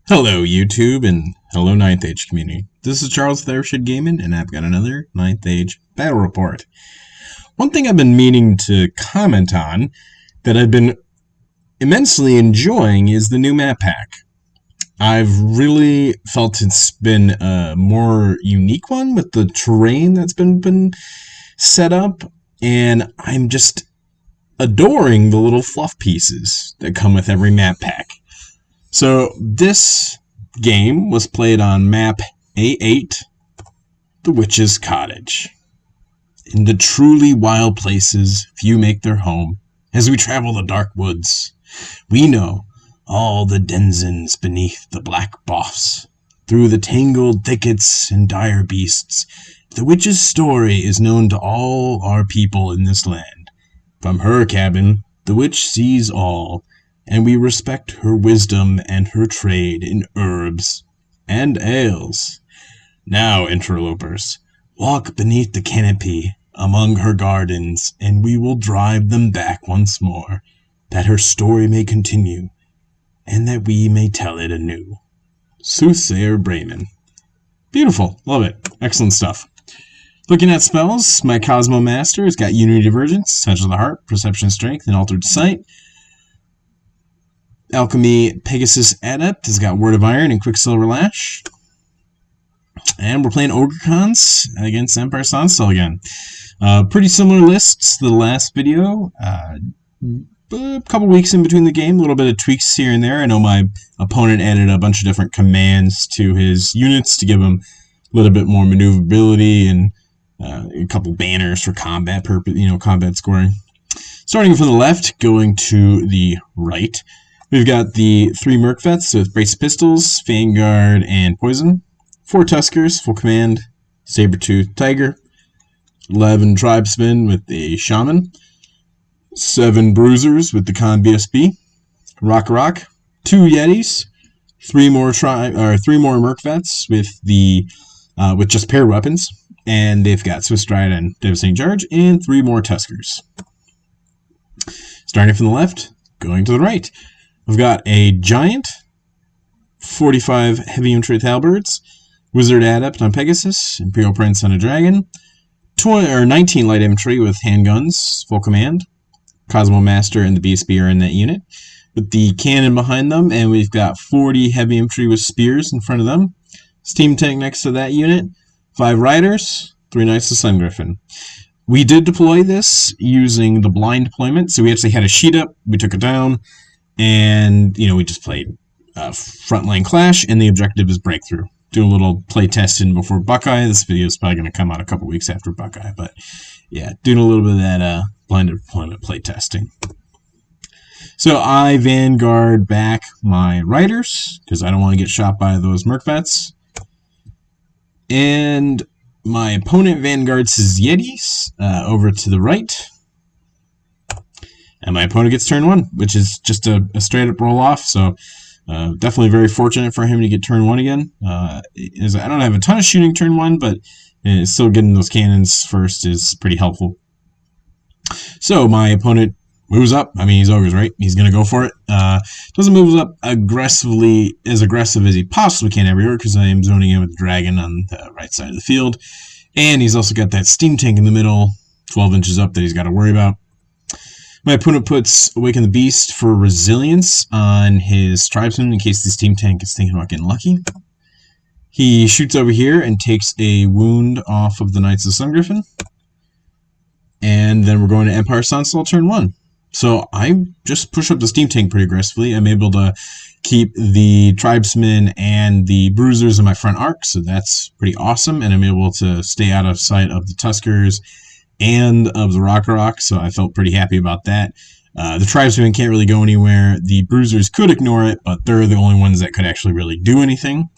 Hello YouTube and hello 9th Age community. This is Charles Thershid Gaming and I've got another 9th Age battle report. One thing I've been meaning to comment on that I've been immensely enjoying is the new map pack. I've really felt it's been a more unique one with the terrain that's been set up, and I'm just adoring the little fluff pieces that come with every map pack. So this game was played on map A8, the Witch's Cottage. In the truly wild places few make their home, as we travel the dark woods, we know all the denizens beneath the black boss. Through the tangled thickets and dire beasts, the witch's story is known to all our people in this land. From her cabin, the witch sees all, and we respect her wisdom and her trade in herbs and ales. Now, interlopers, walk beneath the canopy among her gardens, and we will drive them back once more, that her story may continue, and that we may tell it anew. Soothsayer Brayman. Beautiful. Love it. Excellent stuff. Looking at spells, my Cosmo Master has got Unity Divergence, Touch of the Heart, Perception Strength, and Altered Sight. Alchemy Pegasus Adept has got Word of Iron and Quicksilver Lash. And we're playing Ogre Khans against Empire Sonnstahl again. Pretty similar lists to the last video. A couple weeks in between the game, a little bit of tweaks here and there. I know my opponent added a bunch of different commands to his units to give him a little bit more maneuverability and a couple banners for combat purpose, combat scoring. Starting from the left, going to the right. We've got the 3 Merc Vets with Brace Pistols, Vanguard, and Poison. 4 Tuskers, full command, Saber-Tooth Tiger. 11 Tribesmen with the Shaman. 7 Bruisers with the Con BSB. Rock. 2 Yetis. 3 more Merc Vets with the with just paired weapons, and they've got Swiss Stride and Devastating Charge, and 3 more Tuskers. Starting from the left, going to the right. We've got a Giant, 45 Heavy Infantry with Halberds, Wizard Adept on Pegasus, Imperial Prince on a Dragon, 19 Light Infantry with Handguns, full command. Cosmo Master and the BSB are in that unit, with the cannon behind them, and we've got 40 Heavy Infantry with Spears in front of them. Steam Tank next to that unit, 5 Riders, 3 Knights of Sungriffin. We did deploy this using the blind deployment, so we actually had a sheet up, we took it down, and, we just played Frontline Clash, and the objective is Breakthrough. Do a little play testing before Buckeye. This video is probably going to come out a couple weeks after Buckeye, but yeah, doing a little bit of that blind deployment play testing. So I Vanguard back my Riders, because I don't want to get shot by those Merc Vets. And my opponent Vanguards his Yetis over to the right. And my opponent gets turn 1, which is just a straight up roll off. So definitely very fortunate for him to get turn 1 again. I don't have a ton of shooting turn 1, but still getting those cannons first is pretty helpful. So my opponent moves up. I mean, he's ogres, right? He's going to go for it. Doesn't move up as aggressive as he possibly can everywhere, because I am zoning in with the dragon on the right side of the field. And he's also got that steam tank in the middle, 12 inches up, that he's got to worry about. My opponent puts Awaken the Beast for resilience on his Tribesmen in case the steam tank is thinking about getting lucky. He shoots over here and takes a wound off of the Knights of Sungriffin. And then we're going to Empire Sonnstahl turn 1. So I just push up the steam tank pretty aggressively. I'm able to keep the Tribesmen and the Bruisers in my front arc, so that's pretty awesome. And I'm able to stay out of sight of the Tuskers and of the Rock, so I felt pretty happy about that. The Tribesmen can't really go anywhere. The Bruisers could ignore it, but they're the only ones that could actually really do anything.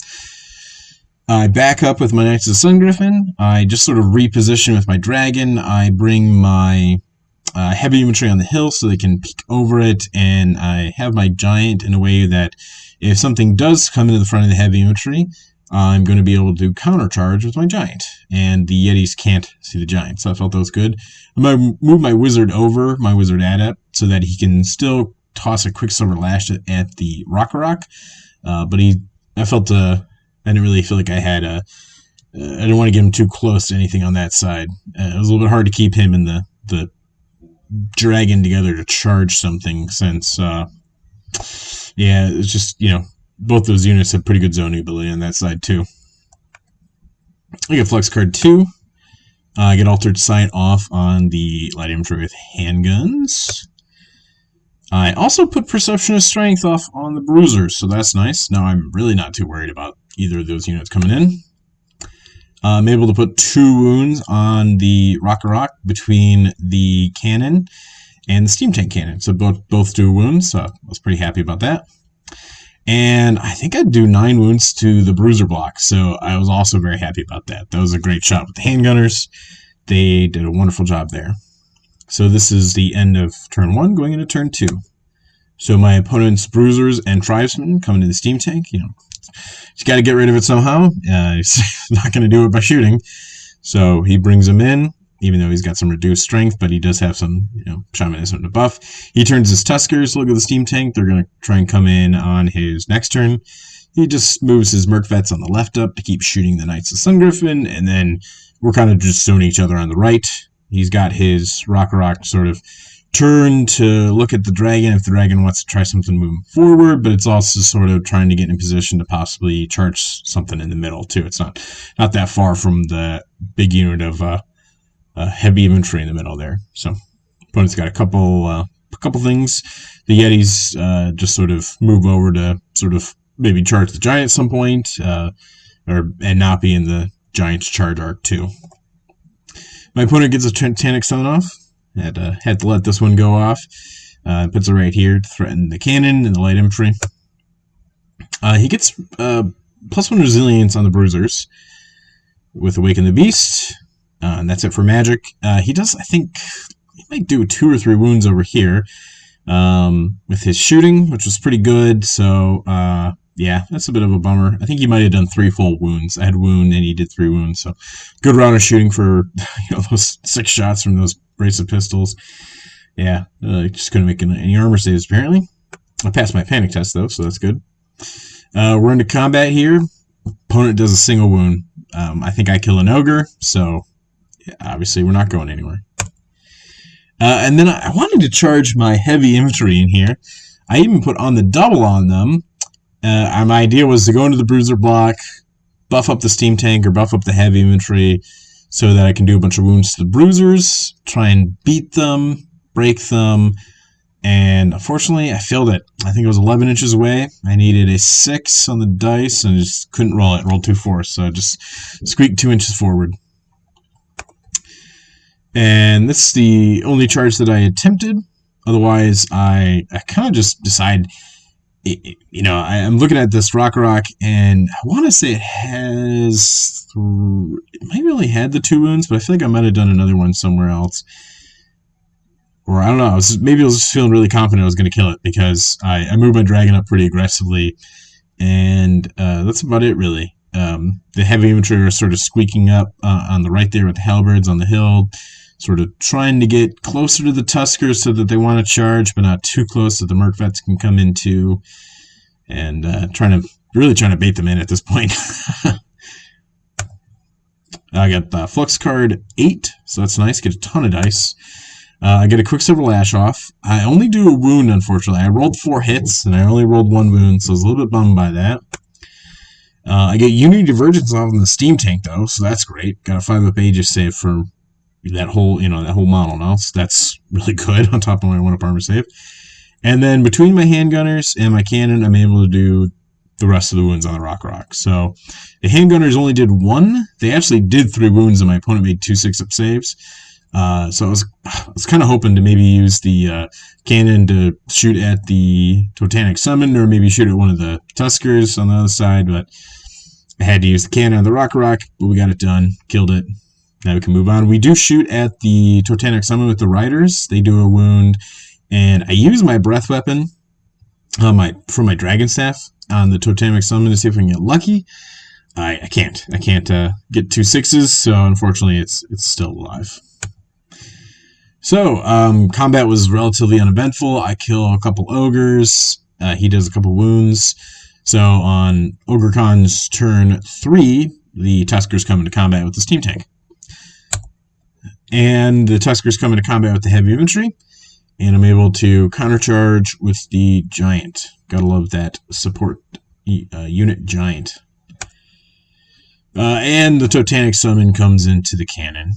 I back up with my Knights of Sungriffin. I just sort of reposition with my Dragon. I bring my Heavy Infantry on the hill so they can peek over it, and I have my Giant in a way that if something does come into the front of the Heavy Infantry, I'm going to be able to countercharge with my Giant, and the Yetis can't see the Giant, so I felt that was good. I'm going to move my Wizard over, my Wizard Adept, so that he can still toss a Quicksilver Lash at the Rock, but he I felt I didn't really feel like I had I didn't want to get him too close to anything on that side. It was a little bit hard to keep him and the dragon together to charge something, since yeah, it's just, both those units have pretty good zoning ability on that side too. I get Flex card 2. I get Altered Sight off on the light infantry with handguns. I also put Perception of Strength off on the Bruisers, so that's nice. Now I'm really not too worried about either of those units coming in. I'm able to put 2 wounds on the Rock between the cannon and the steam tank cannon. So both do wounds, so I was pretty happy about that. And I think I'd do 9 wounds to the Bruiser block, so I was also very happy about that. That was a great shot with the handgunners. They did a wonderful job there. So this is the end of turn 1, going into turn 2. So my opponent's Bruisers and Tribesmen coming to the steam tank. He's got to get rid of it somehow. He's not going to do it by shooting. So he brings them in, even though he's got some reduced strength, but he does have some, Shamanism to buff. He turns his Tuskers to look at the steam tank. They're going to try and come in on his next turn. He just moves his Mercvets on the left up to keep shooting the Knights of Sungriffin, and then we're kind of just zoning each other on the right. He's got his Rock sort of turn to look at the dragon if the dragon wants to try something moving forward, but it's also sort of trying to get in position to possibly charge something in the middle too. It's not that far from the big unit of heavy infantry in the middle there. So opponent's got a couple things. The Yetis just sort of move over to sort of maybe charge the giant at some point, and not be in the giant's charge arc too. My opponent gets a Titanic Summon off. Had to let this one go off. Puts it right here to threaten the cannon and the light infantry. He gets +1 resilience on the Bruisers with Awaken the Beast. And that's it for magic. He does, I think, he might do 2 or 3 wounds over here with his shooting, which was pretty good. So, yeah, that's a bit of a bummer. I think he might have done 3 full wounds. I had wound and he did 3 wounds. So, good round of shooting for those 6 shots from those brace of pistols. Yeah, just couldn't make any armor saves apparently. I passed my panic test though, so that's good. We're into combat here. Opponent does a single wound. I think I kill an ogre, so yeah, obviously we're not going anywhere. And then I wanted to charge my heavy infantry in here. I even put on the double on them. My idea was to go into the Bruiser block, buff up the steam tank or buff up the heavy infantry, so that I can do a bunch of wounds to the Bruisers, try and beat them, break them, and unfortunately I failed it. I think it was 11 inches away. I needed a 6 on the dice and just couldn't roll it. Rolled 2 4s, so I just squeaked 2 inches forward. And this is the only charge that I attempted. Otherwise, I kind of just decide, I'm looking at this Rock, and I want to say it has, it might really had the 2 wounds, but I feel like I might have done another one somewhere else. Or I don't know, maybe I was just feeling really confident I was going to kill it, because I moved my dragon up pretty aggressively, and that's about it really. The heavy infantry are sort of squeaking up on the right there with the halberds on the hill, sort of trying to get closer to the Tuskers so that they want to charge, but not too close so the Mercvets can come into, and really trying to bait them in at this point. I got Flux card 8, so that's nice. Get a ton of dice. I get a Quicksilver Lash off. I only do a wound, unfortunately. I rolled 4 hits, and I only rolled 1 wound, so I was a little bit bummed by that. I get Unity Divergence off on the steam tank, though, so that's great. Got a 5-up Aegis save for that whole model now, so that's really good on top of my 1-up armor save. And then between my handgunners and my cannon, I'm able to do the rest of the wounds on the Rock. So the handgunners only did 1. They actually did 3 wounds, and my opponent made 2 6-up saves. So I was kind of hoping to maybe use the cannon to shoot at the Totanic Summon, or maybe shoot at one of the Tuskers on the other side, but I had to use the cannon on the Rock, but we got it done, killed it. Now we can move on. We do shoot at the Totanic Summon with the Riders. They do a wound, and I use my breath weapon from my Dragon Staff on the Totanic Summon to see if I can get lucky. I can't. I can't get 2 6s, so unfortunately it's still alive. So, combat was relatively uneventful. I kill a couple ogres. He does a couple wounds. So on Ogre Khans turn 3, the Tuskers come into combat with the steam tank. And the Tuskers come into combat with the heavy infantry, and I'm able to countercharge with the giant. Gotta love that support unit giant. And the Totanic Summon comes into the cannon.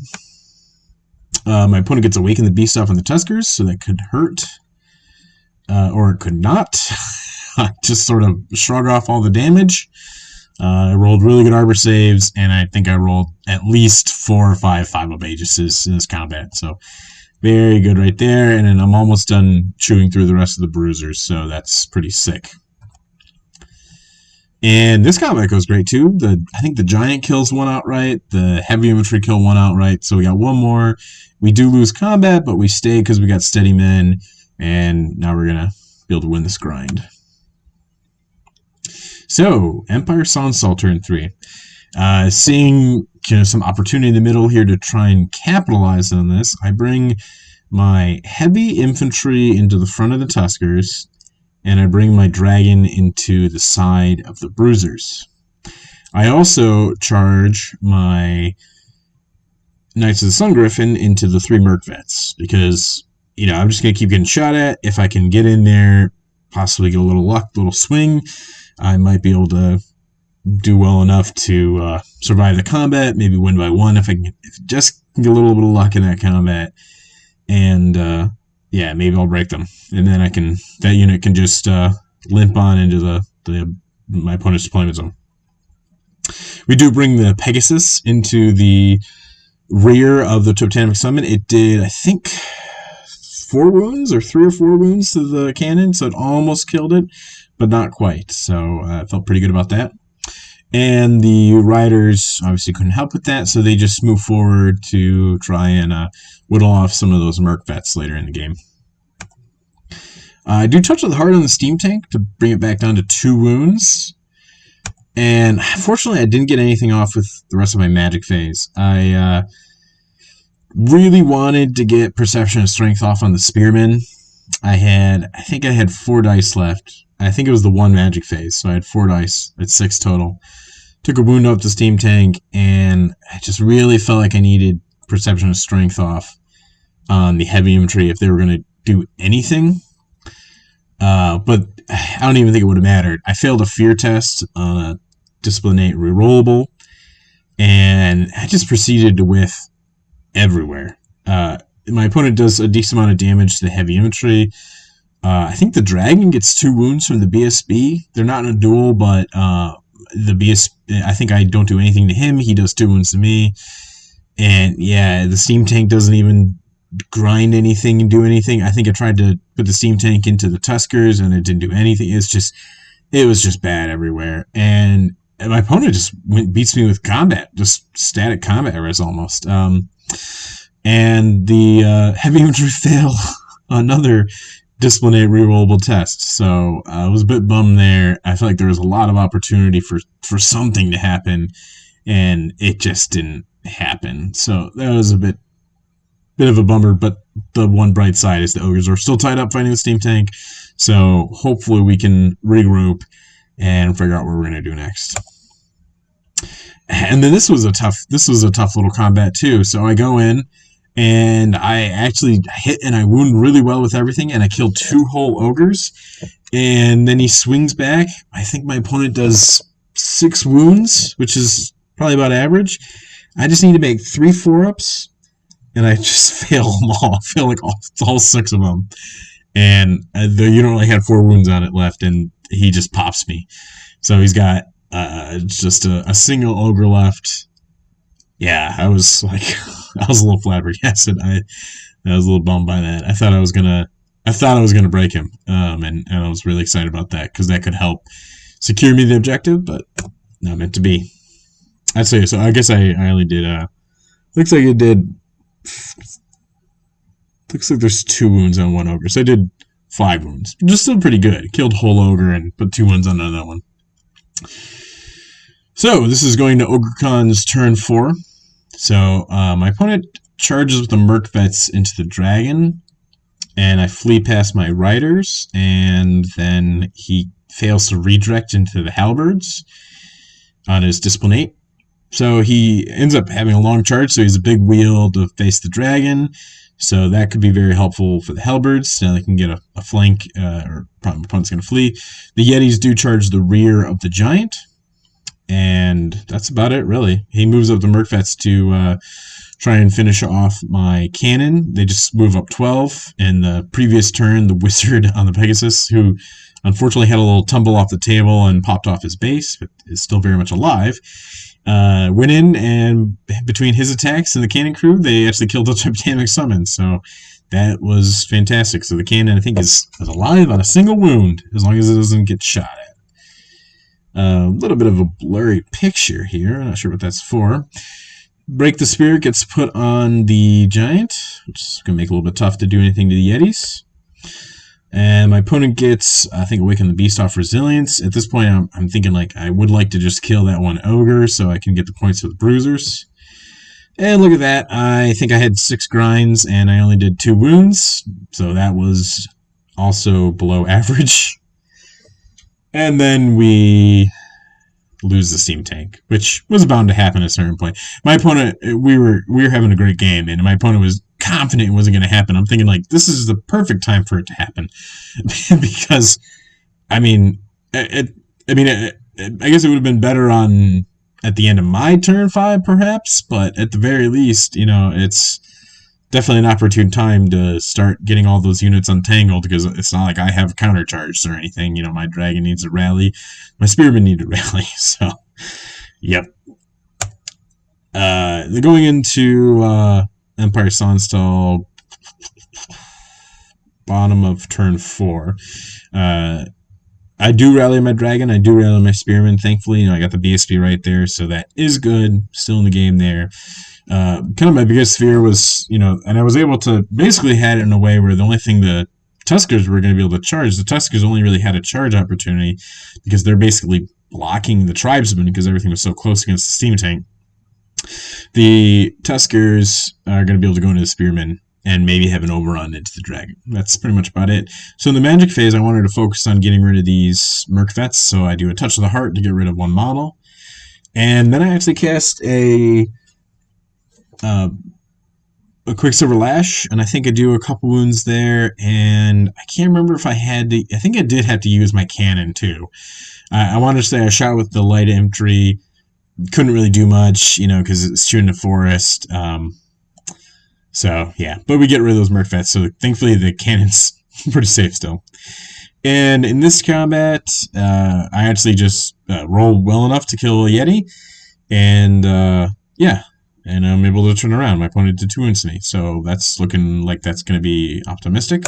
My opponent gets Awaken the Beast off on the Tuskers, so that could hurt. Or it could not. I just sort of shrug off all the damage. I rolled really good arbor saves, and I think I rolled at least 4 or 5 5-up Aegises in this combat. So very good right there. And then I'm almost done chewing through the rest of the Bruisers, so that's pretty sick. And this combat goes great too. I think the giant kills one outright. The heavy infantry kill one outright. So we got one more. We do lose combat, but we stay because we got steady men. And now we're going to be able to win this grind. So, Empire Sonnstahl turn 3. Seeing some opportunity in the middle here to try and capitalize on this, I bring my heavy infantry into the front of the Tuskers, and I bring my dragon into the side of the Bruisers. I also charge my Knights of the Sun Griffin into the 3 Merc Vets, because, I'm just going to keep getting shot at. If I can get in there, possibly get a little luck, a little swing, I might be able to do well enough to survive the combat, maybe win by 1 if I can just get a little bit of luck in that combat. And, yeah, maybe I'll break them. And then that unit can just limp on into my opponent's deployment zone. We do bring the Pegasus into the rear of the Totanic Summon. It did, I think, 4 wounds or 3 or 4 wounds to the cannon, so it almost killed it, but not quite. So I felt pretty good about that. And the Riders obviously couldn't help with that, so they just moved forward to try and whittle off some of those Merc Vets later in the game. I do touch with hard on the steam tank to bring it back down to 2 wounds. And fortunately, I didn't get anything off with the rest of my magic phase. I really wanted to get Perception and Strength off on the Spearmen. I think I had 4 dice left. I think it was the 1 magic phase, so I had 4 dice. It's 6 total. Took a wound up the steam tank, and I just really felt like I needed Perception and Strength off on the heavy infantry if they were going to do anything. But I don't even think it would have mattered. I failed a fear test on a Discipline 8 rerollable, and I just proceeded to whiff everywhere. My opponent does a decent amount of damage to the heavy infantry. I think the dragon gets 2 wounds from the BSB. They're not in a duel, but the BSB, I think I don't do anything to him. He does 2 wounds to me. And yeah, the steam tank doesn't even grind anything and do anything. I think I tried to put the steam tank into the Tuskers and it didn't do anything. It was just bad everywhere. And my opponent just beats me with combat, just static combat res almost. And the heavy infantry fail another Discipline 8 rerollable test. So I was a bit bummed there. I feel like there was a lot of opportunity for something to happen, and it just didn't happen. So that was a bit of a bummer, but the one bright side is the Ogres are still tied up fighting the steam tank. So hopefully we can regroup and figure out what we're going to do next. And then this was a tough little combat too. So I go in, and I actually hit and I wound really well with everything, and I killed 2 whole Ogres. And then he swings back. I think my opponent does 6 wounds, which is probably about average. I just need to make 3 4-ups, and I just fail them all. I fail like all 6 of them. And the unit only had 4 wounds on it left, and he just pops me. So he's got just a single Ogre left. Yeah, I was a little flabbergasted. I was a little bummed by that. I thought I was gonna break him, and I was really excited about that because that could help secure me the objective, but not meant to be. I'd say so. I guess I only did. Looks like it did. Looks like there's 2 wounds on 1 Ogre, so I did 5 wounds. Just still pretty good. Killed whole Ogre and put 2 wounds on another one. So this is going to Ogre Khans turn 4. So my opponent charges with the Merc Vets into the Dragon, and I flee past my Riders, and then he fails to redirect into the halberds on his Disciplinate. So he ends up having a long charge, so he's a big wheel to face the dragon. So that could be very helpful for the halberds. Now they can get a flank, or opponent's going to flee. The Yetis do charge the rear of the giant, and that's about it, really. He moves up the Mercvets to try and finish off my cannon. They just move up 12. In the previous turn, the wizard on the Pegasus, who unfortunately had a little tumble off the table and popped off his base, but is still very much alive, went in, and between his attacks and the cannon crew, they actually killed the Titanic Summon. So that was fantastic. So the cannon, I think, is alive on a single wound, as long as it doesn't get shot at. A little bit of a blurry picture here. I'm not sure what that's for. Break the Spirit gets put on the giant, which is going to make it a little bit tough to do anything to the Yetis. And my opponent gets, I think, Awaken the Beast off Resilience. At this point, I'm thinking, like, I would like to just kill that one Ogre so I can get the points for the Bruisers. And look at that. I think I had 6 grinds, and I only did 2 wounds. So that was also below average. And then we lose the steam tank, which was bound to happen at a certain point. My opponent, we were having a great game, and my opponent was confident it wasn't going to happen. I'm thinking, like, this is the perfect time for it to happen. Because, I mean, I guess it would have been better on at the end of my turn 5, perhaps, but at the very least, you know, it's definitely an opportune time to start getting all those units untangled, because it's not like I have countercharged or anything. You know, my dragon needs a rally, my spearmen need a rally. So, yep. They're going into Empire Sonnstahl, bottom of turn 4. I do rally my dragon. I do rally my spearmen. Thankfully, you know, I got the BSB right there, so that is good. Still in the game there. Kind of my biggest fear was, you know, and I was able to basically had it in a way where the only thing the Tuskers were going to be able to charge, the Tuskers only really had a charge opportunity because they're basically blocking the Tribesmen because everything was so close against the steam tank. The Tuskers are going to be able to go into the Spearmen and maybe have an overrun into the Dragon. That's pretty much about it. So in the Magic phase, I wanted to focus on getting rid of these Mercvets, so I do a Touch of the Heart to get rid of one model. And then I actually cast a Quicksilver Lash, and I think I do a couple wounds there, and I can't remember if I had to, I think I did have to use my cannon too. I wanted to say I shot with the light infantry, couldn't really do much, you know, because it's shooting the forest. So yeah, but we get rid of those Mercvets, so thankfully the cannon's pretty safe still. And in this combat, I actually just rolled well enough to kill a Yeti, and yeah, and I'm able to turn around. My opponent did 2 wounds to me, so that's looking like that's going to be optimistic.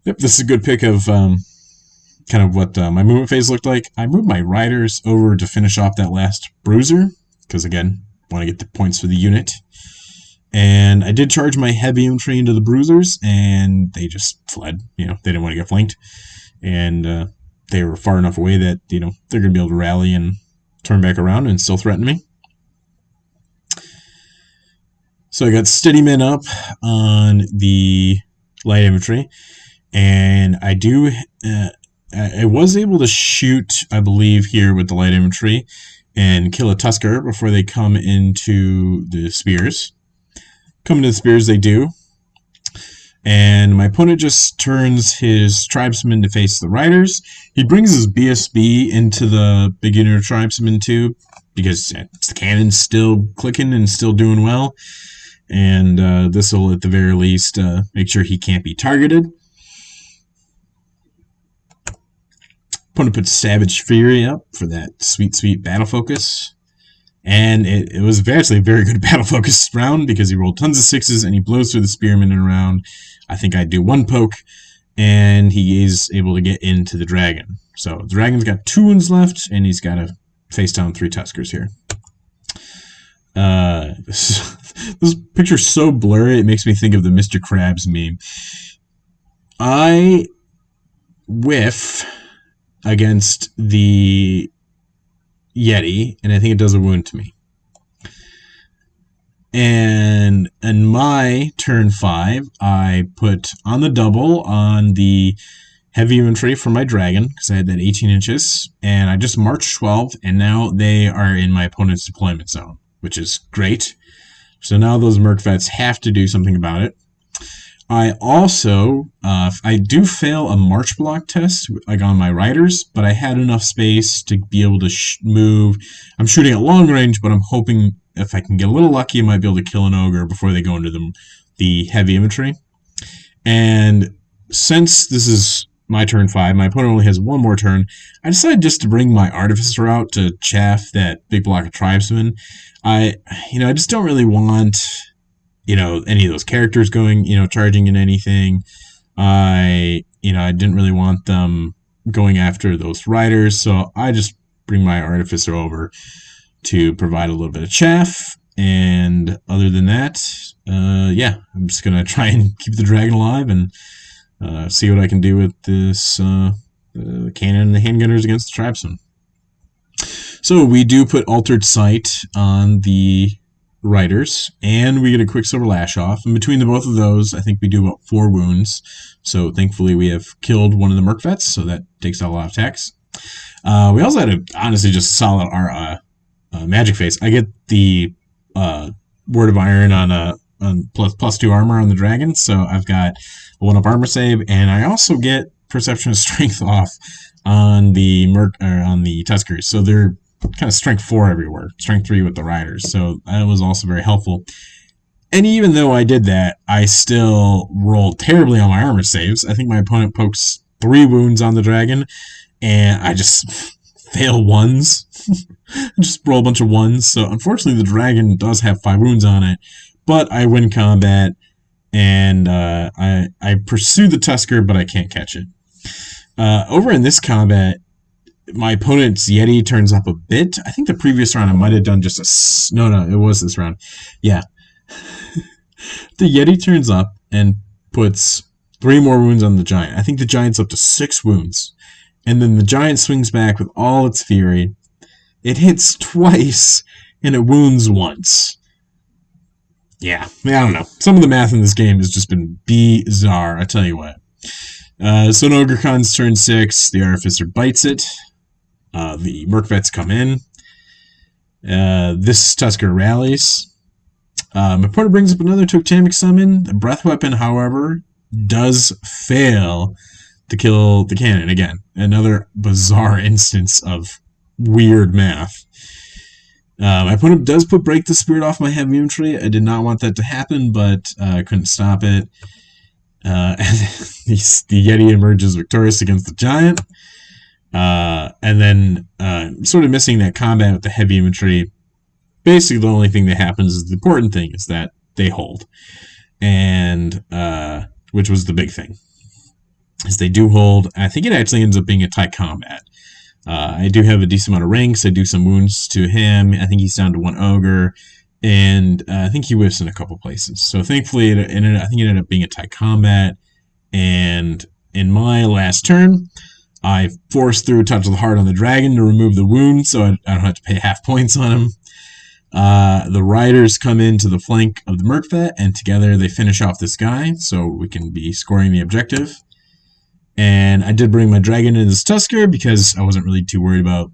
Yep, this is a good pick of kind of what my movement phase looked like. I moved my riders over to finish off that last Bruiser, because again, want to get the points for the unit. And I did charge my heavy infantry into the Bruisers, and they just fled. You know, they didn't want to get flanked, and they were far enough away that, you know, they're going to be able to rally and turn back around and still threaten me. So I got steady men up on the light infantry, and I do. I was able to shoot, I believe, here with the light infantry and kill a Tusker before they come into the spears. Come into the spears, they do. And my opponent just turns his Tribesmen to face the Riders. He brings his BSB into the beginner Tribesmen too, because the cannon's still clicking and still doing well. And this will, at the very least, make sure he can't be targeted. Opponent puts Savage Fury up for that sweet, sweet battle focus. And it was actually a very good battle focus round because he rolled tons of 6s and he blows through the Spearmen in a round. I think I do 1 poke, and he is able to get into the Dragon. So the Dragon's got 2 wounds left, and he's got to face down 3 Tuskers here. This picture's so blurry, it makes me think of the Mr. Krabs meme. I whiff against the Yeti, and I think it does a wound to me. And in my turn 5, I put on the double on the heavy infantry for my dragon, because I had that 18 inches, and I just marched 12, and now they are in my opponent's deployment zone, which is great. So now those merc vets have to do something about it. I also, I do fail a march block test, like on my riders, but I had enough space to be able to move. I'm shooting at long range, but I'm hoping if I can get a little lucky, I might be able to kill an ogre before they go into the heavy infantry. And since this is my turn 5, my opponent only has one more turn, I decided just to bring my Artificer out to chaff that big block of Tribesmen. I just don't really want, any of those characters going, charging in anything. I didn't really want them going after those riders, so I just bring my Artificer over to provide a little bit of chaff. And other than that, I'm just going to try and keep the dragon alive and see what I can do with this cannon and the handgunners against the Tribesmen. So we do put Altered Sight on the riders, and we get a Quicksilver Lash off. And between the both of those, I think we do about 4 wounds. So thankfully we have killed one of the merc vets, so that takes out a lot of attacks. We also had honestly just solid magic face. I get the Word of Iron on plus 2 armor on the dragon, so I've got a 1-up armor save, and I also get Perception of Strength off on the Tuskers, so they're kind of strength 4 everywhere, strength 3 with the riders, so that was also very helpful. And even though I did that, I still rolled terribly on my armor saves. I think my opponent pokes 3 wounds on the dragon, and I just fail 1s. Just roll a bunch of 1s, so unfortunately the dragon does have 5 wounds on it, but I win combat, and I pursue the Tusker, but I can't catch it. Over in this combat, my opponent's Yeti turns up a bit. I think the previous round I might have done just a... No, it was this round. Yeah. The Yeti turns up and puts 3 more wounds on the Giant. I think the Giant's up to 6 wounds. And then the Giant swings back with all its fury. It hits twice, and it wounds once. Yeah, I don't know. Some of the math in this game has just been bizarre, I tell you what. So in Ogre Khans turn 6, the Artificer bites it. The merc vets come in. This Tusker rallies. My opponent brings up another Totemic Summon. The Breath Weapon, however, does fail to kill the cannon again. Another bizarre instance of weird math. My opponent does put Break the Spirit off my heavy infantry. I did not want that to happen, but I couldn't stop it. And the Yeti emerges victorious against the Giant. And then sort of missing that combat with the heavy infantry. Basically, the only thing that happens is the important thing is that they hold. And which was the big thing. Is they do hold. I think it actually ends up being a tight combat. I do have a decent amount of ranks. I do some wounds to him. I think he's down to 1 ogre. And I think he whiffs in a couple places. So thankfully, I think it ended up being a tight combat. And in my last turn, I forced through a Touch of the Heart on the dragon to remove the wound, so I don't have to pay half points on him. The riders come into the flank of the merc vet, and together they finish off this guy, so we can be scoring the objective. And I did bring my dragon into this Tusker because I wasn't really too worried about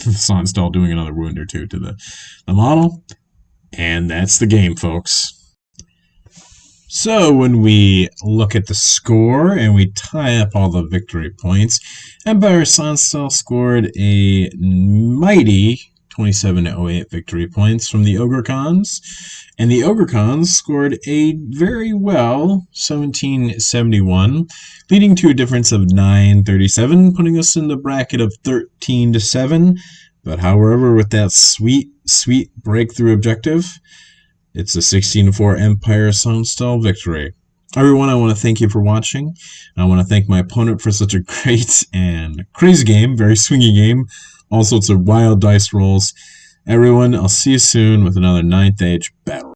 Sonnstahl doing another wound or 2 to the model. And that's the game, folks. So when we look at the score and we tie up all the victory points, Empire Sonnstahl scored a mighty 27-08 victory points from the Ogre Khans, and the Ogre Khans scored a very well 1771, leading to a difference of 937, putting us in the bracket of 13-7. But however, with that sweet breakthrough objective, it's a 16-4 Empire Sonnstahl victory. Everyone, I want to thank you for watching. I want to thank my opponent for such a great and crazy game, very swingy game, all sorts of wild dice rolls. Everyone, I'll see you soon with another 9th Age battle.